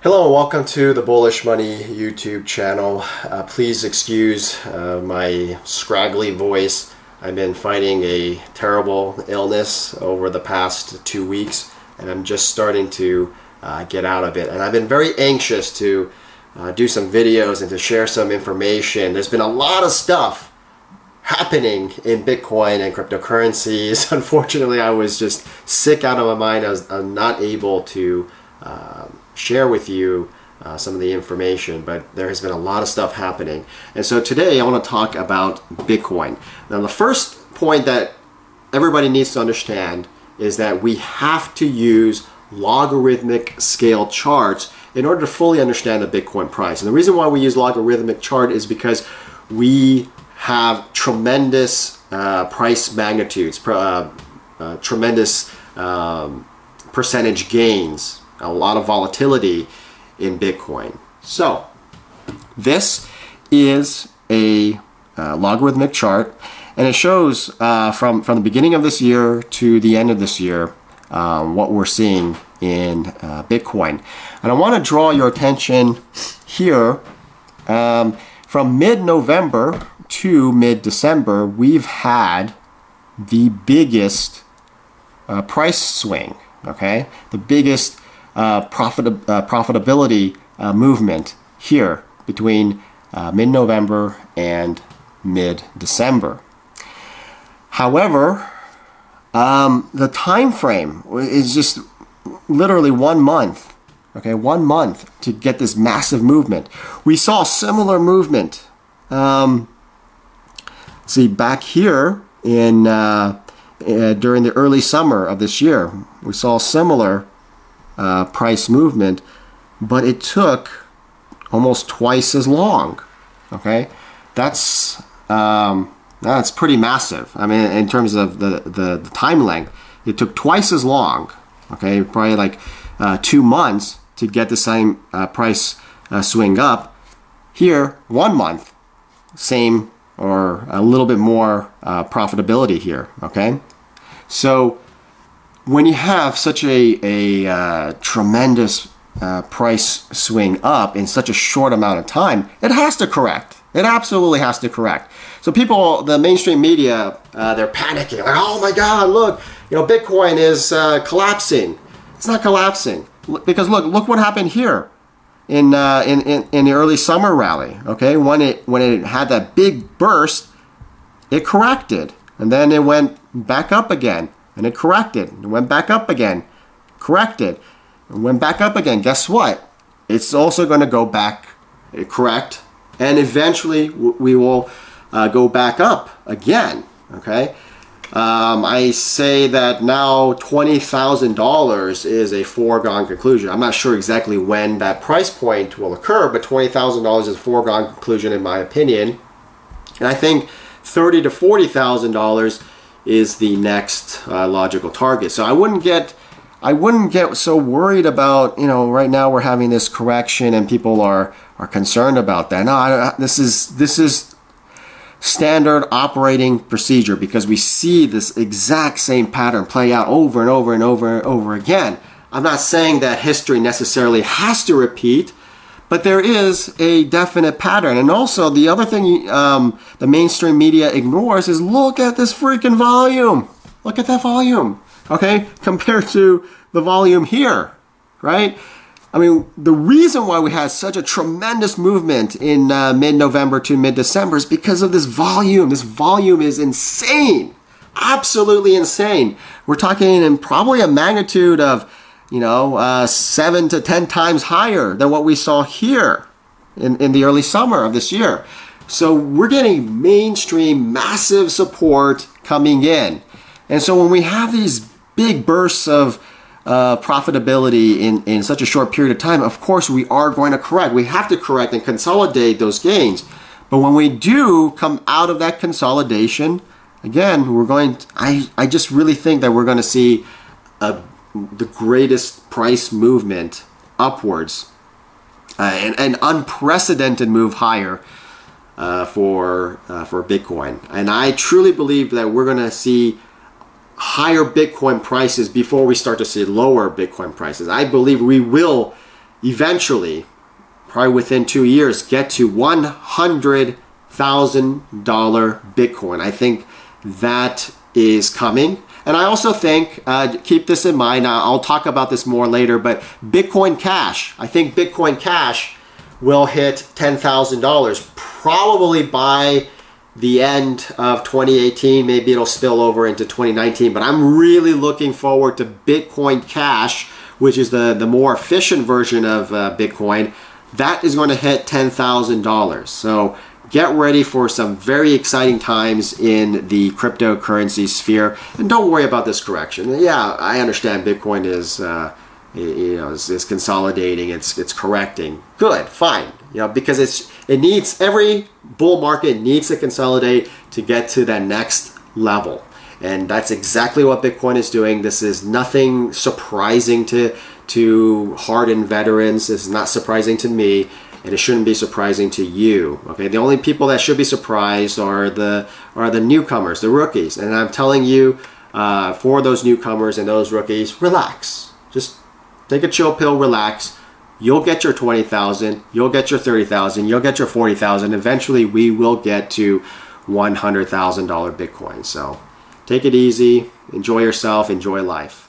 Hello and welcome to the Bullish Money YouTube channel. Please excuse my scraggly voice. I've been fighting a terrible illness over the past 2 weeks and I'm just starting to get out of it. And I've been very anxious to do some videos and to share some information. There's been a lot of stuff happening in Bitcoin and cryptocurrencies. Unfortunately, I was just sick out of my mind. I was not able to share with you some of the information, but there has been a lot of stuff happening. And so today I want to talk about Bitcoin. Now the first point that everybody needs to understand is that we have to use logarithmic scale charts in order to fully understand the Bitcoin price. And the reason why we use logarithmic chart is because we have tremendous price magnitudes, tremendous percentage gains, a lot of volatility in Bitcoin. So this is a logarithmic chart, and it shows from the beginning of this year to the end of this year what we're seeing in Bitcoin. And I want to draw your attention here from mid-November to mid-December. We've had the biggest price swing, okay? The biggest profitability movement here between mid-November and mid-December. However, the time frame is just literally 1 month, okay? 1 month to get this massive movement. We saw similar movement. See, back here in during the early summer of this year, we saw similar price movement, but it took almost twice as long. Okay, that's pretty massive. I mean, in terms of the time length, it took twice as long. Okay, probably like 2 months to get the same price swing up. Here, 1 month, same or a little bit more profitability here. Okay, so when you have such a tremendous price swing up in such a short amount of time, it has to correct. It absolutely has to correct. So people, the mainstream media, they're panicking. Like, oh my God, look, Bitcoin is collapsing. It's not collapsing because look what happened here in the early summer rally. Okay, when it had that big burst, it corrected, and then it went back up again. And it corrected. It went back up again. Corrected. It went back up again. Guess what? It's also going to go back, correct, and eventually we will go back up again. Okay. I say that now $20,000 is a foregone conclusion. I'm not sure exactly when that price point will occur, but $20,000 is a foregone conclusion in my opinion. And I think $30,000 to $40,000 is the next logical target. So I wouldn't get so worried about, right now we're having this correction and people are concerned about that. No, this is standard operating procedure because we see this exact same pattern play out over and over and over and over again. I'm not saying that history necessarily has to repeat, but there is a definite pattern. And also the other thing the mainstream media ignores is look at this freaking volume. Look at that volume, okay? Compared to the volume here, right? I mean, the reason why we had such a tremendous movement in mid-November to mid-December is because of this volume. This volume is insane, absolutely insane. We're talking in probably a magnitude of 7 to 10 times higher than what we saw here in the early summer of this year. So we're getting mainstream massive support coming in. And so when we have these big bursts of profitability in such a short period of time, of course we are going to correct. We have to correct and consolidate those gains. But when we do come out of that consolidation, again, I just really think that we're going to see the greatest price movement upwards, an unprecedented move higher for Bitcoin. And I truly believe that we're going to see higher Bitcoin prices before we start to see lower Bitcoin prices. I believe we will eventually, probably within 2 years, get to $100,000 Bitcoin. I think that is coming. And I also think, keep this in mind, I'll talk about this more later, but Bitcoin Cash, I think Bitcoin Cash will hit $10,000 probably by the end of 2018. Maybe it'll spill over into 2019, but I'm really looking forward to Bitcoin Cash, which is the more efficient version of Bitcoin. That is going to hit $10,000. So get ready for some very exciting times in the cryptocurrency sphere, and don't worry about this correction. Yeah, I understand Bitcoin is is consolidating, it's correcting. Good, fine. Because it needs, every bull market needs to consolidate to get to that next level. And that's exactly what Bitcoin is doing. This is nothing surprising to hardened veterans. It's not surprising to me, and it shouldn't be surprising to you. Okay, the only people that should be surprised are the newcomers, the rookies. And I'm telling you, for those newcomers and those rookies, relax. Just take a chill pill, relax. You'll get your 20,000, you'll get your 30,000, you'll get your 40,000. Eventually, we will get to $100,000 Bitcoin. So take it easy, enjoy yourself, enjoy life.